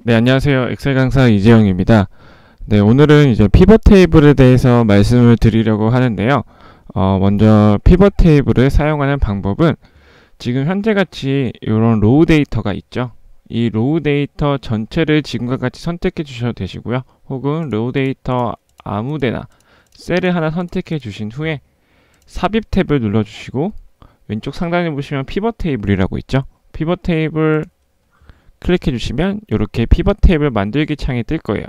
네, 안녕하세요. 엑셀 강사 이재영입니다. 네, 오늘은 이제 피벗 테이블에 대해서 말씀을 드리려고 하는데요. 먼저 피벗 테이블을 사용하는 방법은 지금 현재같이 이런 로우 데이터가 있죠. 이 로우 데이터 전체를 지금과 같이 선택해 주셔도 되시고요. 혹은 로우 데이터 아무데나 셀을 하나 선택해 주신 후에 삽입 탭을 눌러주시고 왼쪽 상단에 보시면 피벗 테이블이라고 있죠. 피벗 테이블 클릭해 주시면 이렇게 피벗 테이블 만들기 창이 뜰 거예요.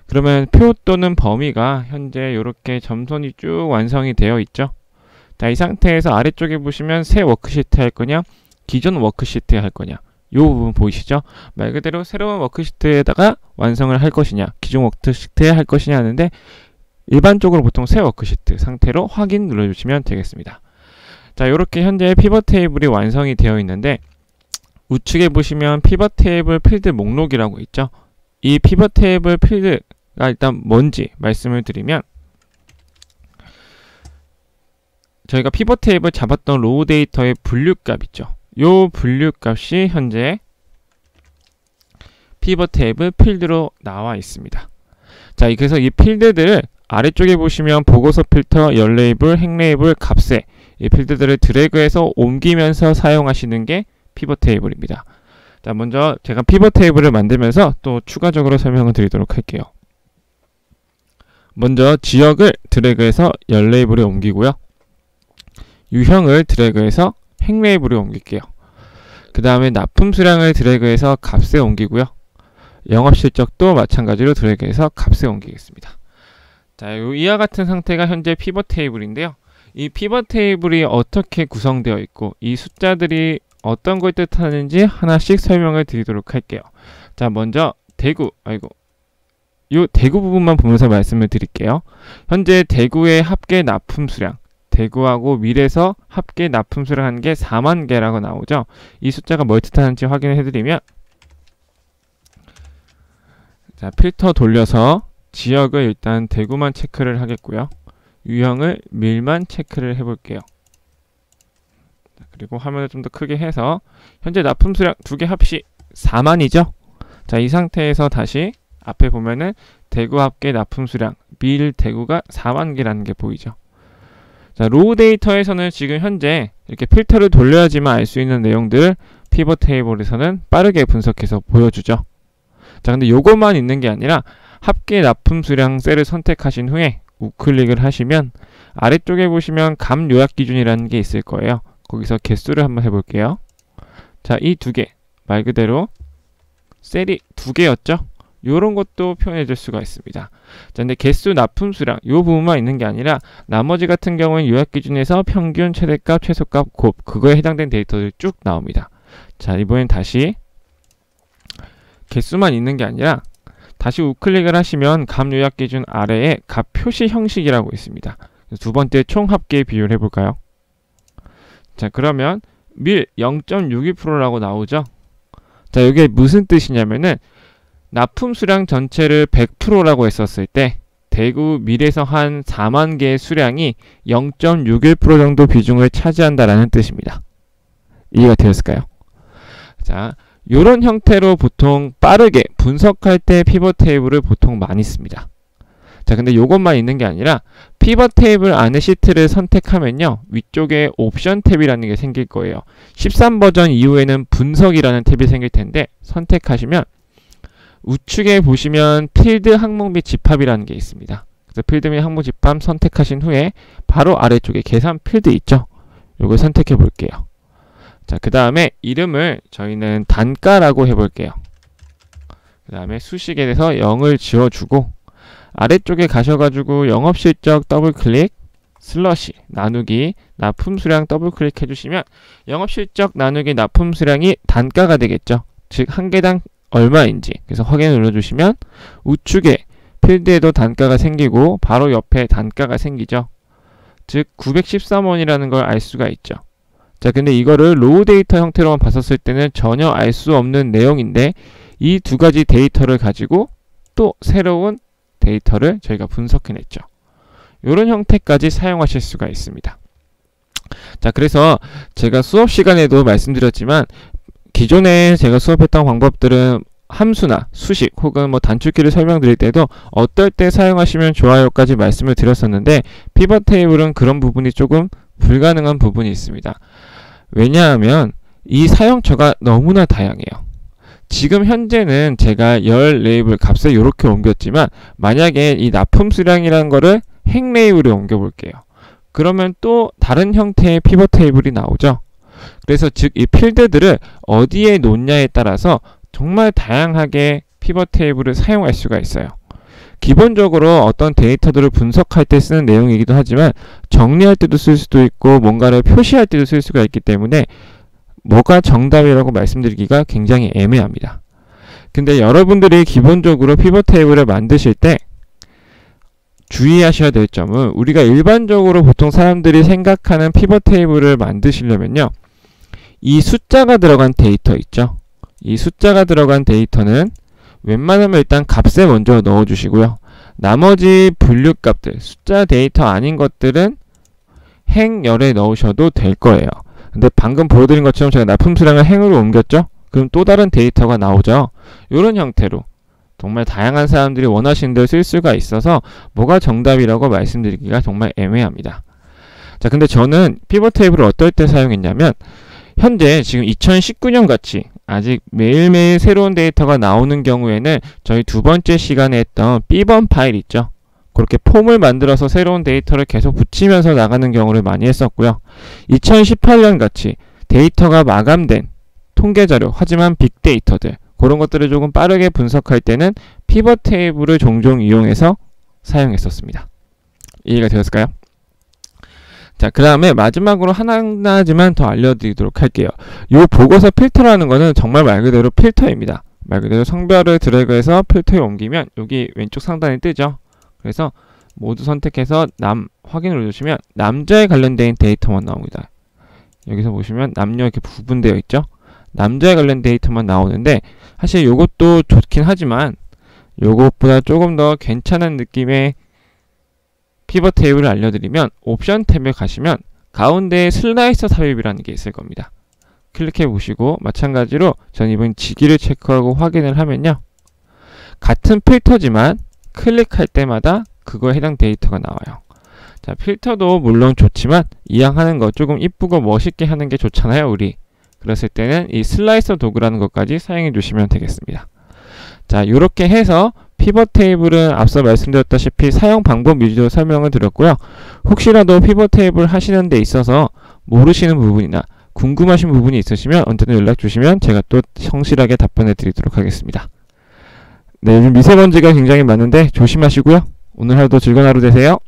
그러면 표 또는 범위가 현재 이렇게 점선이 쭉 완성이 되어 있죠. 자, 이 상태에서 아래쪽에 보시면 새 워크시트 할 거냐, 기존 워크시트 할 거냐, 이 부분 보이시죠? 말 그대로 새로운 워크시트에다가 완성을 할 것이냐, 기존 워크시트에 할 것이냐 하는데 일반적으로 보통 새 워크시트 상태로 확인 눌러주시면 되겠습니다. 자, 이렇게 현재 피벗 테이블이 완성이 되어 있는데 우측에 보시면 피벗 테이블 필드 목록이라고 있죠. 이 피벗 테이블 필드가 일단 뭔지 말씀을 드리면 저희가 피벗 테이블 잡았던 로우 데이터의 분류값 있죠. 요 분류값이 현재 피벗 테이블 필드로 나와 있습니다. 자, 그래서 이 필드들을 아래쪽에 보시면 보고서 필터, 열 레이블, 행 레이블, 값세 이 필드들을 드래그해서 옮기면서 사용하시는 게 피벗 테이블입니다. 자, 먼저 제가 피벗 테이블을 만들면서 또 추가적으로 설명을 드리도록 할게요. 먼저 지역을 드래그해서 열 레이블에 옮기고요. 유형을 드래그해서 행 레이블에 옮길게요. 그 다음에 납품 수량을 드래그해서 값에 옮기고요. 영업실적도 마찬가지로 드래그해서 값에 옮기겠습니다. 자, 이와 같은 상태가 현재 피벗 테이블인데요. 이 피벗 테이블이 어떻게 구성되어 있고 이 숫자들이 어떤 걸 뜻하는지 하나씩 설명을 드리도록 할게요. 자, 먼저 대구 부분만 보면서 말씀을 드릴게요. 현재 대구의 합계 납품 수량, 대구하고 밀에서 합계 납품 수량 한 게 4만 개라고 나오죠. 이 숫자가 뭘 뜻하는지 확인을 해드리면, 자, 필터 돌려서 지역을 일단 대구만 체크를 하겠고요. 유형을 밀만 체크를 해볼게요. 그리고 화면을 좀 더 크게 해서 현재 납품 수량 두 개 합시 4만이죠. 자, 이 상태에서 다시 앞에 보면은 대구 합계 납품 수량 밀 대구가 4만 개라는 게 보이죠. 자, 로우 데이터에서는 지금 현재 이렇게 필터를 돌려야지만 알 수 있는 내용들을 피벗 테이블에서는 빠르게 분석해서 보여주죠. 자, 근데 요것만 있는 게 아니라 합계 납품 수량 셀을 선택하신 후에 우클릭을 하시면 아래쪽에 보시면 감 요약 기준이라는 게 있을 거예요. 거기서 개수를 한번 해볼게요. 자, 이 두 개, 말 그대로 셀이 두 개였죠? 요런 것도 표현해 줄 수가 있습니다. 자, 근데 개수, 납품 수량 요 부분만 있는 게 아니라 나머지 같은 경우는 요약 기준에서 평균, 최대값, 최소값, 곱 그거에 해당된 데이터들이 쭉 나옵니다. 자, 이번엔 다시 개수만 있는 게 아니라 다시 우클릭을 하시면 값 요약 기준 아래에 값 표시 형식이라고 있습니다. 두 번째 총 합계 비율 해볼까요? 자, 그러면 밀 0.62%라고 나오죠. 자, 이게 무슨 뜻이냐면은 납품 수량 전체를 100%라고 했었을 때 대구 밀에서 한 4만 개의 수량이 0.61% 정도 비중을 차지한다라는 뜻입니다. 이해가 되었을까요? 자, 이런 형태로 보통 빠르게 분석할 때 피벗 테이블을 보통 많이 씁니다. 자, 근데 이것만 있는 게 아니라 피벗 테이블 안에 시트를 선택하면요, 위쪽에 옵션 탭이라는 게 생길 거예요. 13버전 이후에는 분석이라는 탭이 생길 텐데 선택하시면 우측에 보시면 필드 항목 및 집합이라는 게 있습니다. 그래서 필드 및 항목 집합 선택하신 후에 바로 아래쪽에 계산 필드 있죠. 이걸 선택해 볼게요. 자, 그 다음에 이름을 저희는 단가라고 해볼게요. 그 다음에 수식에 대해서 0을 지워주고 아래쪽에 가셔가지고 영업실적 더블클릭 슬러시 나누기 납품 수량 더블클릭 해주시면 영업실적 나누기 납품 수량이 단가가 되겠죠. 즉 한 개당 얼마인지. 그래서 확인을 눌러주시면 우측에 필드에도 단가가 생기고 바로 옆에 단가가 생기죠. 즉 913원이라는 걸 알 수가 있죠. 자, 근데 이거를 로우 데이터 형태로만 봤었을 때는 전혀 알 수 없는 내용인데 이 두 가지 데이터를 가지고 또 새로운 데이터를 저희가 분석해냈죠. 이런 형태까지 사용하실 수가 있습니다. 자, 그래서 제가 수업 시간에도 말씀드렸지만 기존에 제가 수업했던 방법들은 함수나 수식 혹은 뭐 단축키를 설명드릴 때도 어떨 때 사용하시면 좋아요까지 말씀을 드렸었는데 피벗 테이블은 그런 부분이 조금 불가능한 부분이 있습니다. 왜냐하면 이 사용처가 너무나 다양해요. 지금 현재는 제가 열 레이블 값을 이렇게 옮겼지만 만약에 이 납품 수량이라는 거를 행 레이블에 옮겨 볼게요. 그러면 또 다른 형태의 피벗 테이블이 나오죠. 그래서 즉 이 필드들을 어디에 놓냐에 따라서 정말 다양하게 피벗 테이블을 사용할 수가 있어요. 기본적으로 어떤 데이터들을 분석할 때 쓰는 내용이기도 하지만 정리할 때도 쓸 수도 있고 뭔가를 표시할 때도 쓸 수가 있기 때문에 뭐가 정답이라고 말씀드리기가 굉장히 애매합니다. 근데 여러분들이 기본적으로 피벗 테이블을 만드실 때 주의하셔야 될 점은 우리가 일반적으로 보통 사람들이 생각하는 피벗 테이블을 만드시려면요. 이 숫자가 들어간 데이터 있죠. 이 숫자가 들어간 데이터는 웬만하면 일단 값에 먼저 넣어주시고요. 나머지 분류 값들, 숫자 데이터 아닌 것들은 행열에 넣으셔도 될 거예요. 근데 방금 보여드린 것처럼 제가 납품 수량을 행으로 옮겼죠? 그럼 또 다른 데이터가 나오죠? 이런 형태로 정말 다양한 사람들이 원하시는 대로 쓸 수가 있어서 뭐가 정답이라고 말씀드리기가 정말 애매합니다. 자, 근데 저는 피벗 테이블을 어떨 때 사용했냐면 현재 지금 2019년 같이 아직 매일매일 새로운 데이터가 나오는 경우에는 저희 두 번째 시간에 했던 B번 파일 있죠. 그렇게 폼을 만들어서 새로운 데이터를 계속 붙이면서 나가는 경우를 많이 했었고요. 2018년 같이 데이터가 마감된 통계자료, 하지만 빅데이터들 그런 것들을 조금 빠르게 분석할 때는 피벗 테이블을 종종 이용해서 사용했었습니다. 이해가 되었을까요? 자, 그 다음에 마지막으로 하나지만 더 알려드리도록 할게요. 이 보고서 필터라는 거는 정말 말 그대로 필터입니다. 말 그대로 성별을 드래그해서 필터에 옮기면 여기 왼쪽 상단에 뜨죠. 그래서 모두 선택해서 남 확인을 누르시면 남자에 관련된 데이터만 나옵니다. 여기서 보시면 남녀 이렇게 구분되어 있죠. 남자에 관련 데이터만 나오는데 사실 이것도 좋긴 하지만 이것보다 조금 더 괜찮은 느낌의 피벗 테이블을 알려드리면 옵션 탭에 가시면 가운데에 슬라이서 삽입이라는 게 있을 겁니다. 클릭해 보시고 마찬가지로 전 이번 지기를 체크하고 확인을 하면요. 같은 필터지만 클릭할 때마다 그거에 해당 데이터가 나와요. 자, 필터도 물론 좋지만 이왕하는 거 조금 이쁘고 멋있게 하는 게 좋잖아요, 우리. 그랬을 때는 이 슬라이서 도구라는 것까지 사용해 주시면 되겠습니다. 자, 이렇게 해서 피벗 테이블은 앞서 말씀드렸다시피 사용 방법 위주로 설명을 드렸고요. 혹시라도 피벗 테이블 하시는 데 있어서 모르시는 부분이나 궁금하신 부분이 있으시면 언제든 연락 주시면 제가 또 성실하게 답변해 드리도록 하겠습니다. 네, 요즘 미세먼지가 굉장히 많은데 조심하시고요. 오늘 하루도 즐거운 하루 되세요.